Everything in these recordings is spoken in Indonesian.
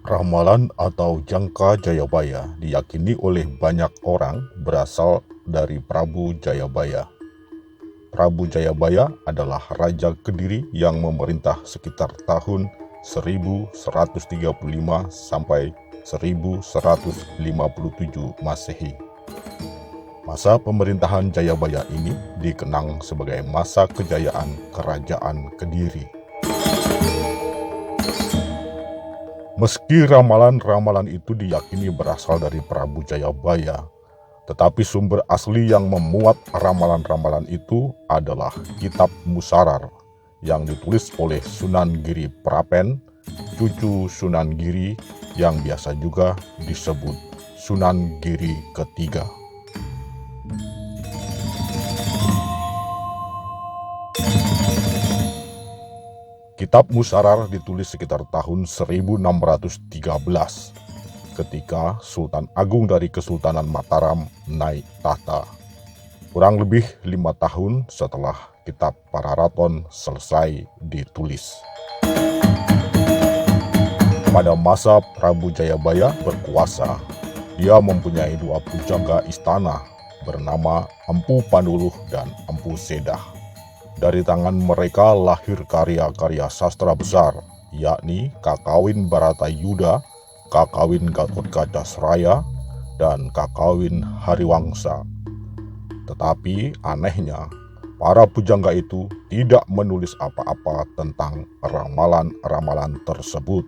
Ramalan atau Jangka Jayabaya diyakini oleh banyak orang berasal dari Prabu Jayabaya. Prabu Jayabaya adalah Raja Kediri yang memerintah sekitar tahun 1135 sampai 1157 Masehi. Masa pemerintahan Jayabaya ini dikenang sebagai masa kejayaan Kerajaan Kediri. Meski ramalan-ramalan itu diyakini berasal dari Prabu Jayabaya, tetapi sumber asli yang memuat ramalan-ramalan itu adalah Kitab Musarar yang ditulis oleh Sunan Giri Prapen, cucu Sunan Giri yang biasa juga disebut Sunan Giri ketiga. Kitab Musarar ditulis sekitar tahun 1613 ketika Sultan Agung dari Kesultanan Mataram naik tahta. Kurang lebih 5 tahun setelah Kitab Pararaton selesai ditulis. Pada masa Prabu Jayabaya berkuasa, dia mempunyai 2 pujangga istana bernama Empu Panduluh dan Empu Sedah. Dari tangan mereka lahir karya-karya sastra besar, yakni Kakawin Baratayuda, Kakawin Gatotkaca Sraya, dan Kakawin Hariwangsa. Tetapi anehnya, para pujangga itu tidak menulis apa-apa tentang ramalan-ramalan tersebut.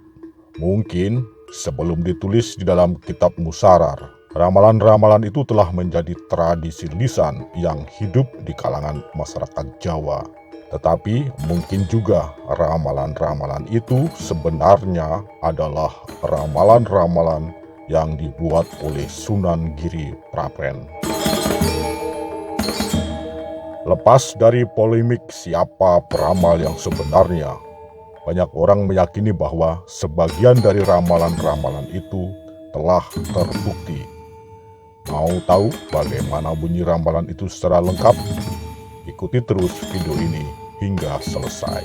Mungkin sebelum ditulis di dalam Kitab Musarar, ramalan-ramalan itu telah menjadi tradisi lisan yang hidup di kalangan masyarakat Jawa. Tetapi mungkin juga ramalan-ramalan itu sebenarnya adalah ramalan-ramalan yang dibuat oleh Sunan Giri Prapen. Lepas dari polemik siapa peramal yang sebenarnya, banyak orang meyakini bahwa sebagian dari ramalan-ramalan itu telah terbukti. Mau tahu bagaimana bunyi ramalan itu secara lengkap? Ikuti terus video ini hingga selesai.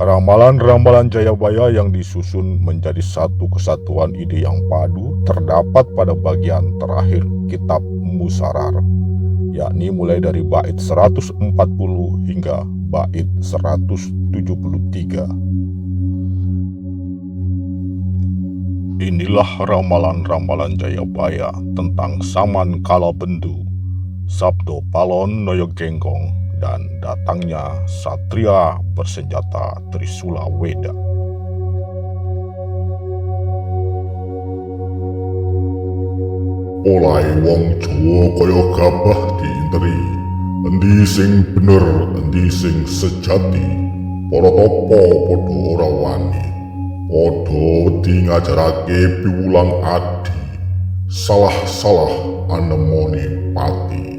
Ramalan-ramalan Jayabaya yang disusun menjadi satu kesatuan ide yang padu terdapat pada bagian terakhir Kitab Musarar, yakni mulai dari bait 140 hingga bait 173. Inilah ramalan-ramalan Jayabaya tentang Saman Kalabendu, Sabdo Palon Noyogenggong, dan datangnya satria bersenjata Trisula Weda. Oleh wong Jawa kaya gabah diinteri, endi sing bener, endi sing sejati. Para tapa padha ora wani, padha wedi ngajarake piwulang adi, salah-salah anemoni pati.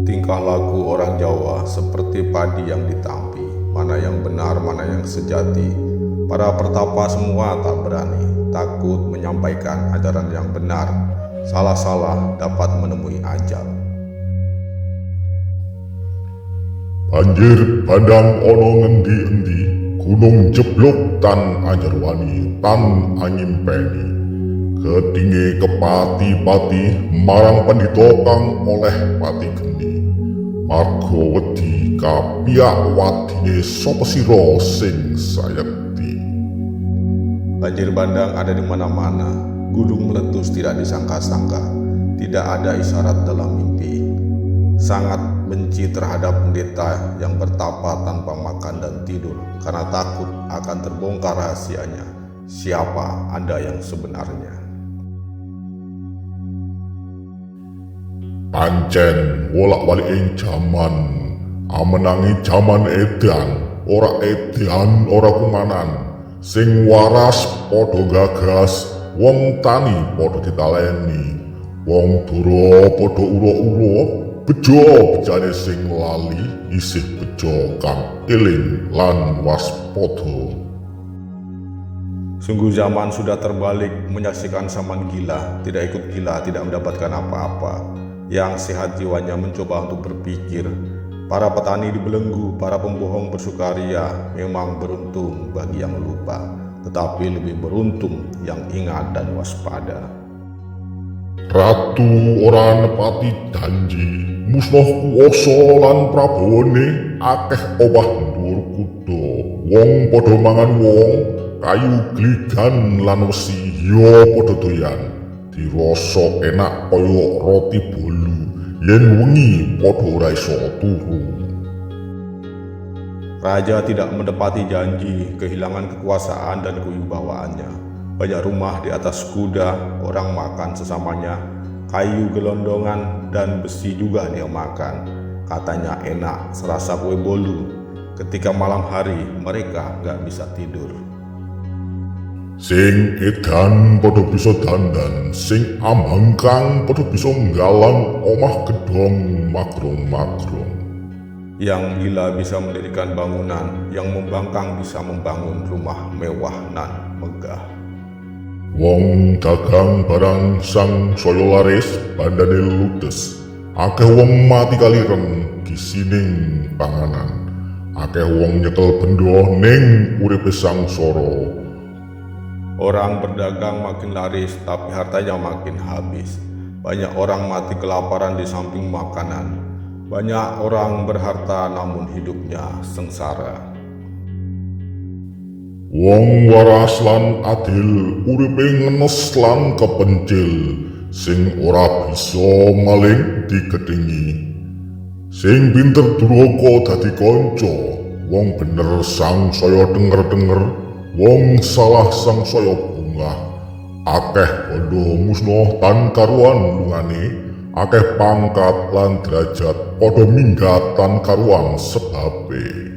Tingkah laku orang Jawa seperti padi yang ditampi, mana yang benar, mana yang sejati. Para pertapa semua tak berani, takut menyampaikan ajaran yang benar. Salah-salah dapat menemui ajal. Banjir bandang ono ngendi-endi, gunung jeblok tan ajarwani tan angimpeni. Ketinge kepati-pati marang pendhita kang oleh pati geni. Marga wedi kapiyak wadine sapa sira sing sayekti. Banjir bandang ada di mana-mana, gunung meletus tidak disangka-sangka, tidak ada isyarat dalam mimpi. Sangat benci terhadap pendeta yang bertapa tanpa makan dan tidur, karena takut akan terbongkar rahasianya. Siapa Anda yang sebenarnya? Pancen wolak-waliking jaman, amenangi jaman edan, ora kumanan. Sing waras padha gagas, wong tani padha ditaleni, wong dura padha ura-ura, bejo bejane sing lali isih bejo kang eling lan waspada. Sungguh zaman sudah terbalik, menyaksikan zaman gila, tidak ikut gila, tidak mendapatkan apa-apa. Yang sehat jiwanya mencoba untuk berpikir. Para petani dibelenggu, para pembohong bersukaria. Memang beruntung bagi yang lupa, tetapi lebih beruntung yang ingat dan waspada. Ratu ora nepati janji, musnah kuwasa lan prabone akeh obah ndur kuda. Wong padha mangan wong, kayu gligan lan wesi ya padha doyan. Dirasa enak kaya roti bolu, yen wengi padha ora iso turu. Raja tidak menepati janji, kehilangan kekuasaan dan kewibawaannya. Banyak rumah di atas kuda, orang makan sesamanya, kayu gelondongan dan besi juga dia makan. Katanya enak, serasa kue bolu. Ketika malam hari, mereka gak bisa tidur. Sing edan padha bisa dandan, sing ambangkang padha bisa nggalang omah gedhong magrong-magrong. Yang gila bisa mendirikan bangunan, yang membangkang bisa membangun rumah mewah nan megah. Wong dagang barang sang saya laris bandane ludes. Akeh wong mati kaliren gisining panganan. Akeh wong nyekel bendo ning uripe sangsara. Orang berdagang makin laris, tapi hartanya makin habis. Banyak orang mati kelaparan di samping makanan. Banyak orang berharta namun hidupnya sengsara. Wong waras lan adil uripe ngenes lan kepencil, sing ora bisa maling digedhengi. Sing pinter duraka dadi kanca, wong bener sangsaya denger-denger, wong salah sangsaya bungah. Akeh bondo musnah tan karuan lungane, akeh pangkat lan derajat padha minggat tan karuan sebabe.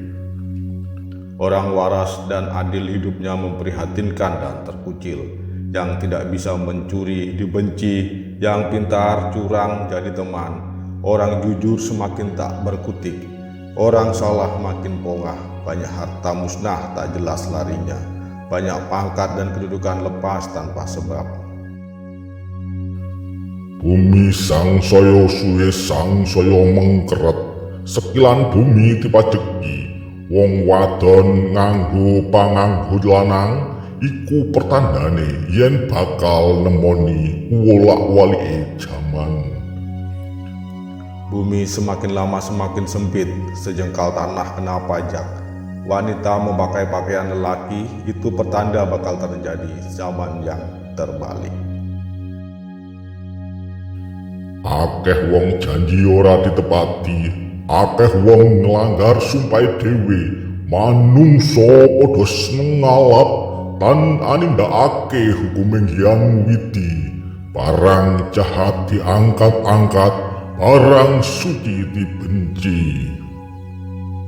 Orang waras dan adil hidupnya memprihatinkan dan terkucil. Yang tidak bisa mencuri dibenci, yang pintar curang jadi teman. Orang jujur semakin tak berkutik, orang salah makin pongah. Banyak harta musnah tak jelas larinya, banyak pangkat dan kedudukan lepas tanpa sebab. Bumi sangsaya suwe sangsaya mengkeret, sekilan bumi dipajeki. Wong wadon nganggo panganggo lanang, iku pertandane yen bakal nemoni wolak-walike jaman. Bumi semakin lama semakin sempit, sejengkal tanah kena pajak. Wanita memakai pakaian lelaki, itu pertanda bakal terjadi zaman yang terbalik. Akeh wong janji ora ditepati, akeh wong nglanggar sumpahe dhewe. Manungsa padha seneng ngalap tan anindakake hukume Hyang Widi. Barang jahat diangkat-angkat, barang suci dibenci.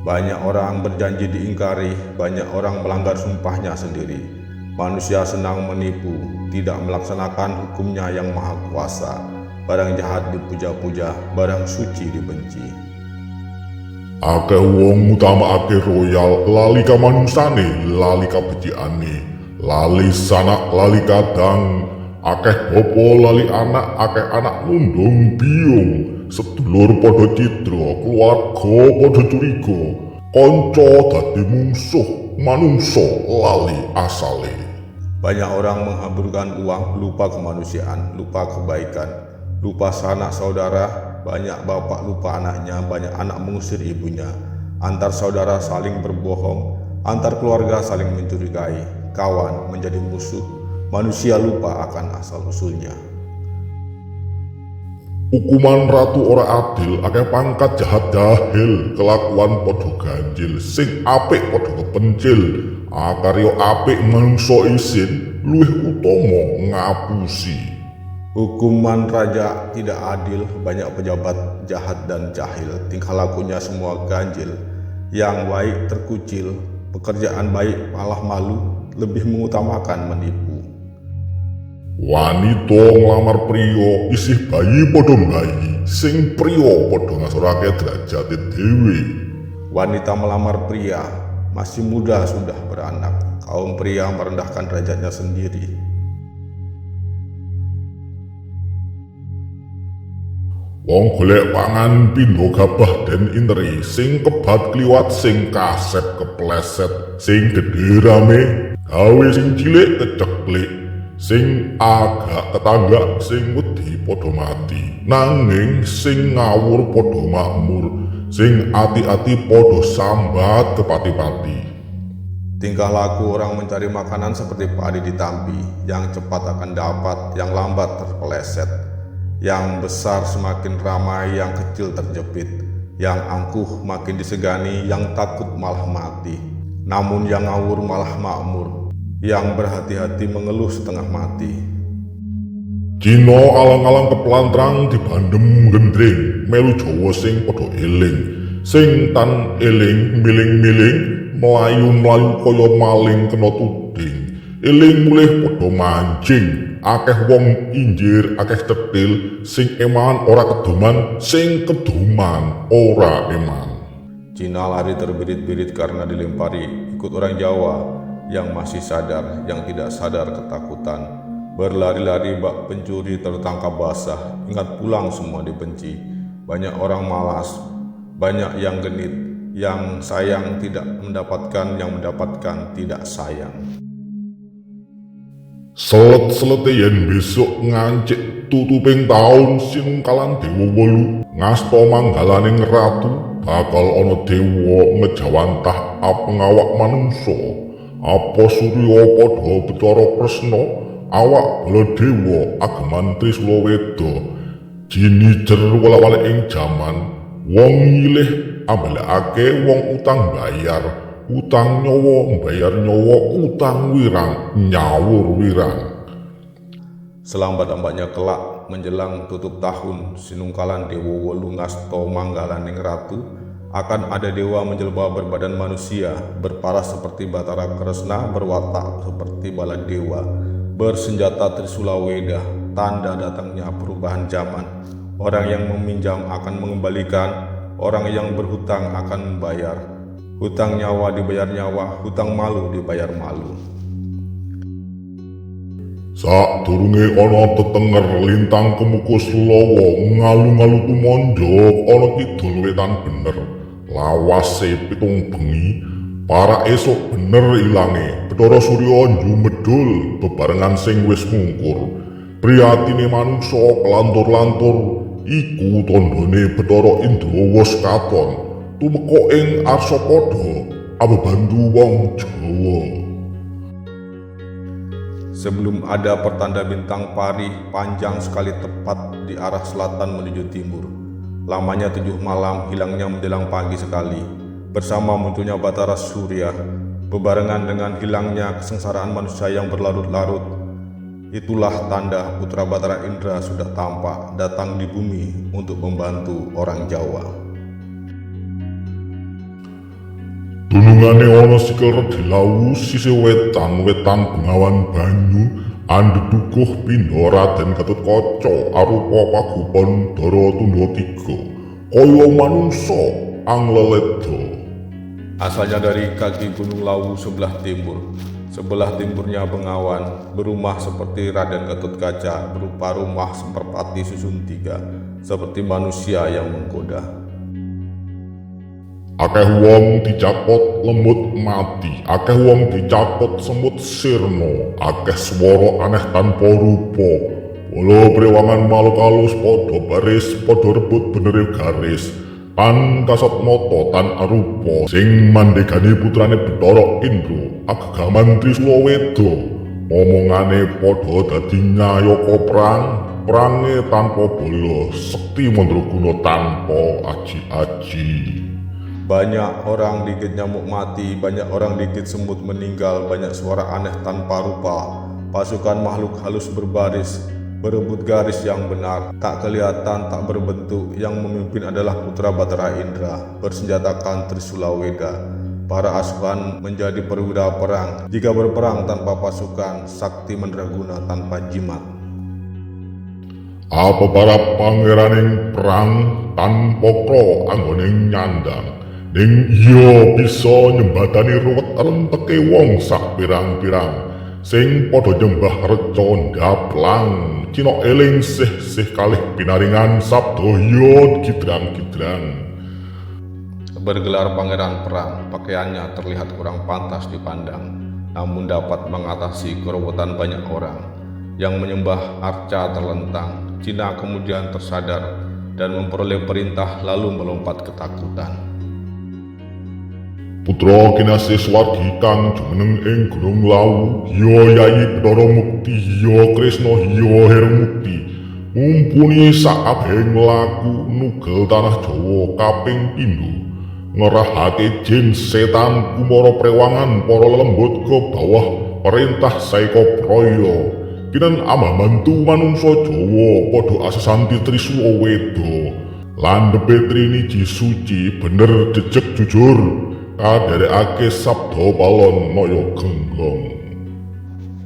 Banyak orang berjanji diingkari, banyak orang melanggar sumpahnya sendiri. Manusia senang menipu, tidak melaksanakan hukumnya yang maha kuasa. Barang jahat dipuja-puja, barang suci dibenci. Akeh wong utamakake royal, lali ka manusane, lali ka becikane, lali sanak, lali kadang. Akeh bapa lali anak, akeh anak nundung biung. Sedulur padha cidra, keluarga padha curiga. Kanca dadi mungsuh, manungsa lali asale. Banyak orang menghamburkan uang, lupa kemanusiaan, lupa kebaikan, lupa sanak saudara. Banyak bapak lupa anaknya, banyak anak mengusir ibunya. Antar saudara saling berbohong, antar keluarga saling mencurigai, kawan menjadi musuh. Manusia lupa akan asal-usulnya. Hukuman ratu ora adil, akeh pangkat jahat jahil, kelakuan padha ganjil, sing apik padha kepencil. Akarya apik manungsa isin, luwih utama ngapusi. Hukuman raja tidak adil, banyak pejabat jahat dan jahil, tingkah lakunya semua ganjil. Yang baik terkucil, pekerjaan baik malah malu, lebih mengutamakan menipu. Wanita nglamar priya isih bayi padha bayi, sing priya padha ngasorake derajate dhewe. Wanita melamar pria, masih muda sudah beranak. Kaum pria merendahkan derajatnya sendiri. Wong golek pangan pindho gabah den interi, sing kebat kliwat sing kasep kepleset, sing gedhe rame gawe sing cilik keceklik, sing agak tetangga sing wedi padha mati, nanging sing ngawur padha makmur, sing ati-ati padha sambat kepati-pati. Tingkah laku orang mencari makanan seperti padi ditampi, yang cepat akan dapat, yang lambat terpeleset. Yang besar semakin ramai, yang kecil terjepit. Yang angkuh makin disegani, yang takut malah mati. Namun yang ngawur malah makmur, yang berhati-hati mengeluh setengah mati. Cina alang-alang keplantrang dibandem gendring, melu Jawa sing padha eling, sing tan eling miling-miling, melayu-melayu kaya maling kena tuding, eling mulih padha mancing, akeh wong injir, akeh cetil, sing eman ora keduman, sing keduman ora eman. Cina lari terbirit-birit karena dilempari, ikut orang Jawa yang masih sadar, yang tidak sadar ketakutan. Berlari-lari bak pencuri tertangkap basah, ingat pulang semua dibenci. Banyak orang malas, banyak yang genit, yang sayang tidak mendapatkan, yang mendapatkan tidak sayang. Selet-selete yen besok ngancik tutuping taun sinungkalan dewa wolu, ngasta manggalaning ratu, bakal ana dewa ngejawantah apengawak manungsa. Apa Surya padha Bathara Kresna, awak Baladewa ageman Trisula Weda, jinijer wala-wala ing jaman, wong nyilih ambalekake wong utang bayar, utang nyawa mbayar nyawa, utang wirang nyawur wirang. Selambat-lambatnya kelak menjelang tutup tahun sinungkalan dewa wolu ngasta manggalaning ratu, akan ada dewa menjelma berbadan manusia, berparas seperti Bathara Kresna, berwatak seperti Baladewa, bersenjata Trisula Weda, tanda datangnya perubahan zaman. Orang yang meminjam akan mengembalikan, orang yang berhutang akan membayar. Hutang nyawa dibayar nyawa, hutang malu dibayar malu. Sadurunge ana tetenger lintang kemukus lawa, ngalu-ngalu tumandha ana kidul wetan bener. Lawase pitung bengi, para esuk bener ilange, Bathara Surya njumedhul bebarengan sing wis ngungkur. Priyatine manungsa kelantur-lantur, iku tandhane Bathara Indrawas katon, tumeka ing Arsapada, abebandu wong Jawa. Sebelum ada pertanda bintang pari panjang sekali tepat di arah selatan menuju timur. Lamanya 7 malam, hilangnya menjelang pagi sekali. Bersama munculnya Bathara Surya, bebarengan dengan hilangnya kesengsaraan manusia yang berlarut-larut. Itulah tanda putra Bathara Indra sudah tampak datang di bumi untuk membantu orang Jawa. Dunungane ana sikil redi lawu sisih wetan-wetan Bengawan Banyu, andedukuh pindha Raden Gatotkaca arupa pagupon Dara Tunda 3, kaya manungsa angleledha. Asalnya dari kaki Gunung Lawu sebelah timur. Sebelah timurnya Bengawan, berumah seperti Raden Gatotkaca, berupa rumah seperpati susun 3, seperti manusia yang menggoda. Akeh wong dicapot lemut mati, akeh wong dicapot semut sirna, akeh swara aneh tanpa rupa. Wala brewangan makhluk halus padha baris, padha rebut benere garis. Tan kasat mata tan arupa, sing mandegani putrane Bathara Indra, agegaman Trisula Weda. Omongane padha dadi nyayaka perang, perange tanpa bala, sekti mandraguna tanpa aji-aji. Banyak orang digigit nyamuk mati, banyak orang digigit semut meninggal, banyak suara aneh tanpa rupa. Pasukan makhluk halus berbaris, berebut garis yang benar, tak kelihatan, tak berbentuk. Yang memimpin adalah putra Bathara Indra, bersenjatakan Trisula Weda. Para asuhan menjadi perwira perang. Jika berperang tanpa pasukan, sakti mandraguna tanpa jimat. Apa para pangeraning perang tanpa kro anggoning nyandang ning iya bisa nyembatani ruwet renteke wong sak pirang-pirang sing padha nyembah reca ndaplang cina eling sih kalih pinaringan sabda iya gidrang-gidrang. Bergelar pangeran perang, pakaiannya terlihat kurang pantas dipandang, namun dapat mengatasi kerebutan banyak orang. Yang menyembah arca terlentang, Cina kemudian tersadar dan memperoleh perintah lalu melompat ketakutan. Putra kinasih swargi kang jumeneng ing Gunung Lawu, ya Yayi Bathara Mukti, ya Kresna, ya Heramukti, mumpuni sakabehing laku nugel tanah Jawa kaping pindho. Ngerahake jin setan kumara prewangan para lembut ke bawah perintah Saika Praya. Kinan amah bantu manungsa Jawa padha asesanti Trisula Weda. Landhepe Triniji suci bener jejeg jujur kadherekake sabda palon Naya Genggong.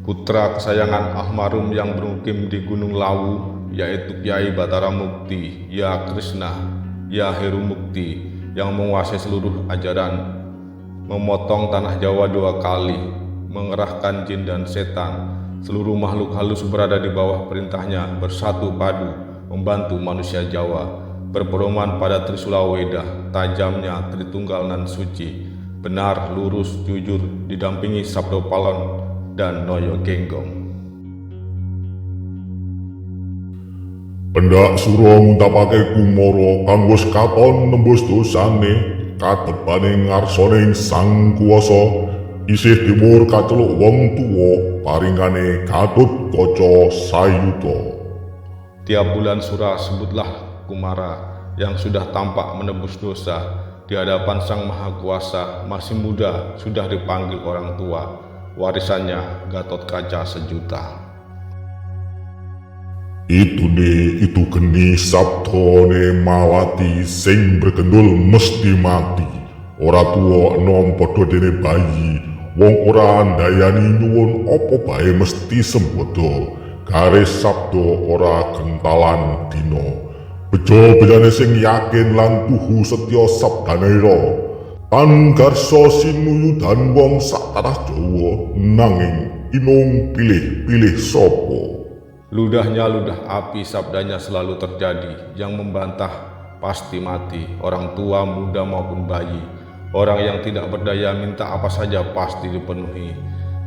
Putra kesayangan almarhum yang bermukim di Gunung Lawu, yaitu Kyai Bathara Mukti, ya Krishna, ya Heru Mukti, yang menguasai seluruh ajaran, memotong tanah Jawa 2 kali, mengerahkan jin dan setan, seluruh makhluk halus berada di bawah perintahnya, bersatu padu, membantu manusia Jawa, berpedoman pada Trisula Weda, tajamnya Tritunggal nan suci, benar, lurus, jujur, didampingi Sabda Palon dan Naya Genggong. Pendak Sura nguntapake kumara kanggo katon nembus dosane kadepaning ngarsane Sang Kuwasa isih timur kaceluk wong tuwa paringane Gatotkaca Sayuta. Tiap bulan Sura sebutlah Kumara yang sudah tampak menebus dosa di hadapan Sang Maha Kuasa, masih muda sudah dipanggil orang tua, warisannya Gatotkaca sejuta. Itu geni sabdane Mawati sing bergendul mesti mati. Ora tuwa enom padha dene bayi, wong ora ndayani nyuwun apa bae mesti sembodo. Garis sabda ora gentalan dina. Bejo-bejane sing yakin lan tuhu setya sabdanira. Tan garsa sinuyudan wong sak tanah Jawa, nanging inung pilih-pilih sapa. Ludahnya ludah api, sabdanya selalu terjadi, yang membantah pasti mati, orang tua, muda maupun bayi. Orang yang tidak berdaya minta apa saja pasti dipenuhi.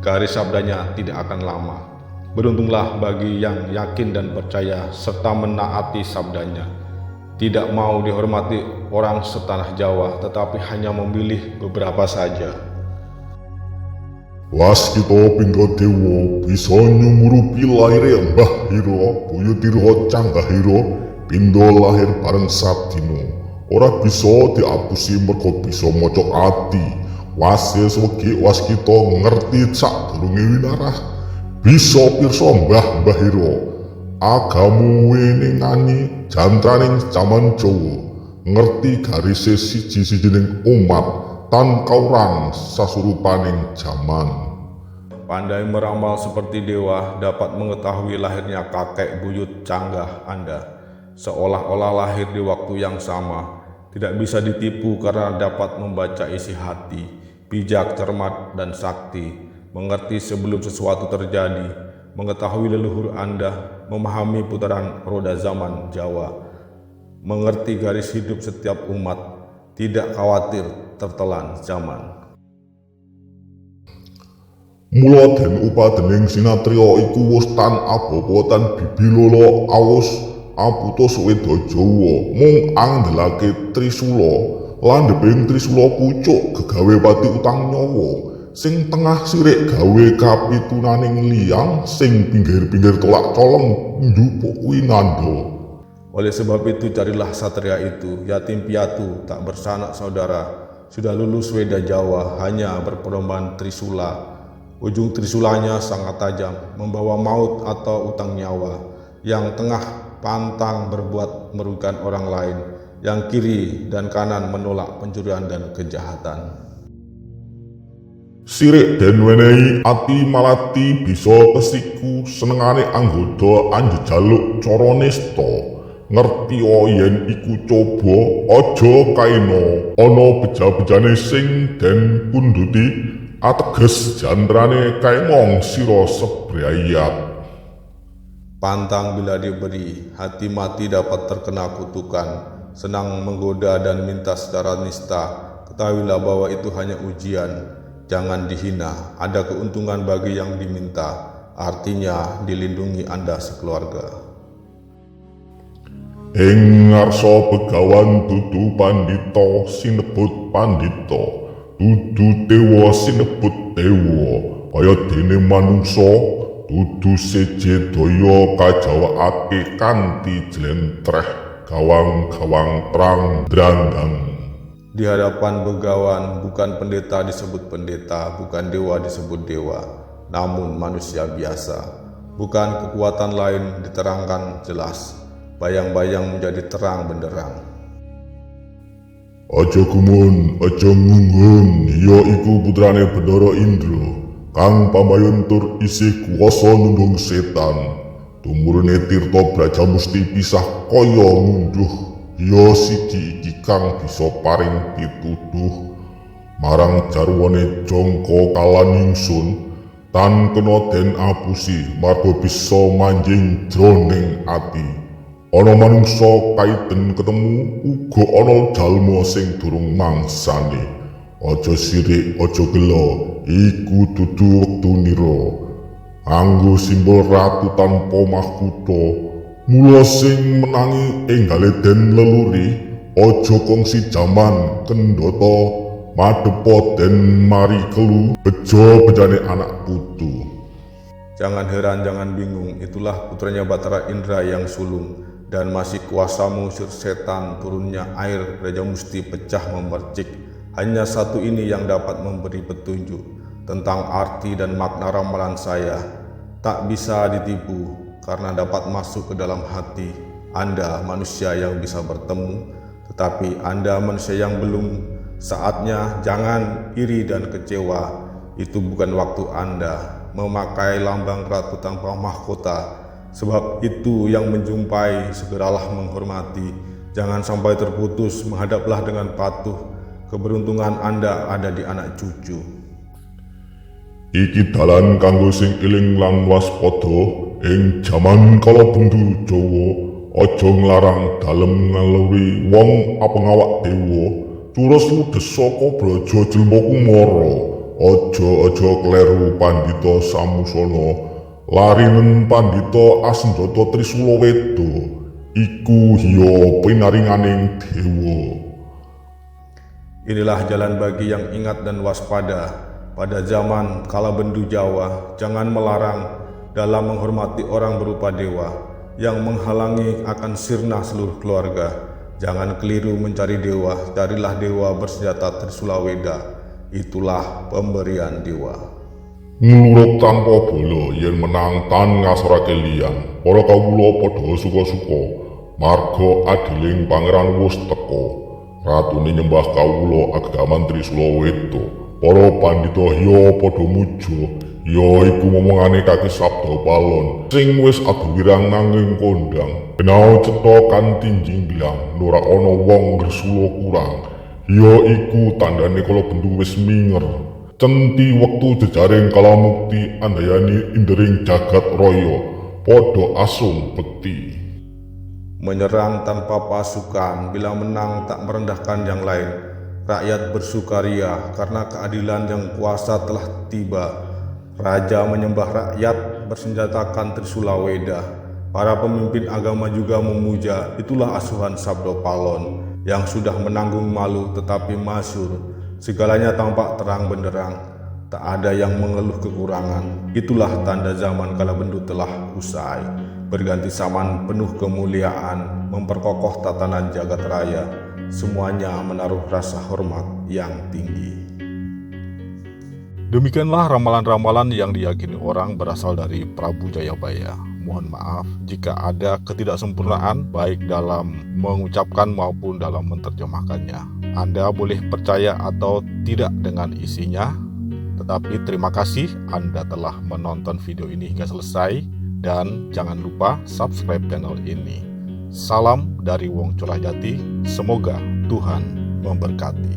Garis sabdanya tidak akan lama. Beruntunglah bagi yang yakin dan percaya serta menaati sabdanya. Tidak mau dihormati orang setanah Jawa, tetapi hanya memilih beberapa saja. Waskita Pinggadewa bisa nyumurupi lahire Mbah Hira, Buyutira Canggahira, pindha lahir bareng sadina. Ora bisa diapusi merga bisa maca ati. Wase sewegi Waskita ngerti sadurunge winarah. Bisa pirsa Mbah Hira, agamu weningani jantraning jaman Jawa, ngerti garise siji-sijining umat tan kaurang sasurupaning jaman. Pandai meramal seperti dewa, dapat mengetahui lahirnya kakek buyut canggah Anda, seolah-olah lahir di waktu yang sama. Tidak bisa ditipu karena dapat membaca isi hati, bijak, cermat, dan sakti, mengerti sebelum sesuatu terjadi, mengetahui leluhur Anda, memahami putaran roda zaman Jawa, mengerti garis hidup setiap umat, tidak khawatir tertelan zaman. Mula den upadening sinatriya iku wus tan abopotan bibilala awus aputus Weda Jawa mung andelake Trisula. Landheping Trisula pucuk gegawe pati utang nyawa, sing tengah sirik gawe kapitunaning liyang, sing pinggir-pinggir tolak colong njupuk winanda. Oleh sebab itu carilah satria itu, yatim piatu, tak bersanak saudara, sudah lulus Weda Jawa, hanya berpedoman Trisula. Ujung Trisulanya sangat tajam, membawa maut atau utang nyawa. Yang tengah pantang berbuat merugikan orang lain, yang kiri dan kanan menolak pencurian dan kejahatan. Sirik den wenehi ati malati bisa kesiku senengane anggota anjejaluk cara nista. Ngerti yen iku coba aja kaina ana beja-bejane sing den punduti ateges jandrane kaemong sira sebrayat. Pantang bila diberi, hati mati dapat terkena kutukan. Senang menggoda dan minta secara nista, ketahuilah bahwa itu hanya ujian. Jangan dihina, ada keuntungan bagi yang diminta, artinya dilindungi Anda sekeluarga. Ing ngarsa begawan dudu pandita sinebut pandita, dudu dewa sinebut dewa, kaya dene manungsa dudu seje daya kajawakake kanthi jlentreh gawang-gawang perang dranggang. Di hadapan begawan, bukan pendeta disebut pendeta, bukan dewa disebut dewa, namun manusia biasa. Bukan kekuatan lain diterangkan jelas, bayang-bayang menjadi terang benderang. Aja gumun, aja ngunggun, ya iku putrane Bendara Indra, kang pamayuntur isih kuwasa nundung setan. Tumurune tirta Brajamusti pisah kaya ngunduh, ya siji iki kang bisa paring pituduh marang jarwane jangka kalaningsun, tan kena den apusi marga bisa manjing jroning ati. Ana manungsa kaiten ketemu, uga ana jalma sing durung mangsane. Aja sirik, aja gelo, iku dudu wektunira. Anggo simbol ratu tanpa mahkota, mula sing menangi enggale den leluri. Aja kongsi jaman kendhata, madhepa den mari kelu, beja-bejane anak putu. Jangan heran, jangan bingung, itulah putranya Batara Indra yang sulung, dan masih kuasa mengusir setan. Turunnya air Brajamusti pecah memercik. Hanya satu ini yang dapat memberi petunjuk tentang arti dan makna ramalan saya. Tak bisa ditipu karena dapat masuk ke dalam hati. Anda manusia yang bisa bertemu, tetapi Anda manusia yang belum. Saatnya jangan iri dan kecewa. Itu bukan waktu Anda memakai lambang ratu tanpa mahkota. Sebab itu yang menjumpai, segeralah menghormati. Jangan sampai terputus, menghadaplah dengan patuh. Keberuntungan Anda ada di anak cucu. Iki dalan kanggo sing eling lan waspada ing jaman kala bendu Jawa. Aja nglarang dalem ngaluri wong apengawak dewa. Curus ludes saka Braja Jelma Kumara. Aja kleru Pandhita Samusana. Larinen Pandhita Asendata Trisula Weda, iku hiya pinaringaning dewa. Inilah jalan bagi yang ingat dan waspada. Pada zaman kala bendu Jawa, jangan melarang dalam menghormati orang berupa dewa yang menghalangi akan sirna seluruh keluarga. Jangan keliru mencari dewa, carilah dewa bersenjata Trisula Weda. Itulah pemberian dewa. Nglurut tanpa bala yen menang tan ngasorake liyan. Para kawula padha suka-suka marga adiling pangeran wus teka. Ratune nyembah kawula agaman Trisula Weda. Para pandhita ya padha muja, ya iku momongane kaki Sabda Palon sing wis aduwirang nanging kondang. Benao cetha kanthi jingglang, ora ana wong gresula kurang. Ya iku tandane kala bendu wis minger. Centi wektu jejaring kalamukti andayani indering jagat raya, padha asung bekti. Menyerang tanpa pasukan, bila menang tak merendahkan yang lain. Rakyat bersukaria karena keadilan yang kuasa telah tiba. Raja menyembah rakyat, bersenjatakan Trisula Weda. Para pemimpin agama juga memuja. Itulah asuhan Sabda Palon yang sudah menanggung malu tetapi masyhur. Segalanya tampak terang benderang, tak ada yang mengeluh kekurangan. Itulah tanda zaman kala bendu telah usai. Berganti zaman penuh kemuliaan, memperkokoh tatanan jagat raya. Semuanya menaruh rasa hormat yang tinggi. Demikianlah ramalan-ramalan yang diyakini orang berasal dari Prabu Jayabaya. Mohon maaf jika ada ketidaksempurnaan baik dalam mengucapkan maupun dalam menerjemahkannya. Anda boleh percaya atau tidak dengan isinya, Tetapi terima kasih Anda telah menonton video ini hingga selesai, dan jangan lupa subscribe channel ini. Salam dari Wong Curah Jati, semoga Tuhan memberkati.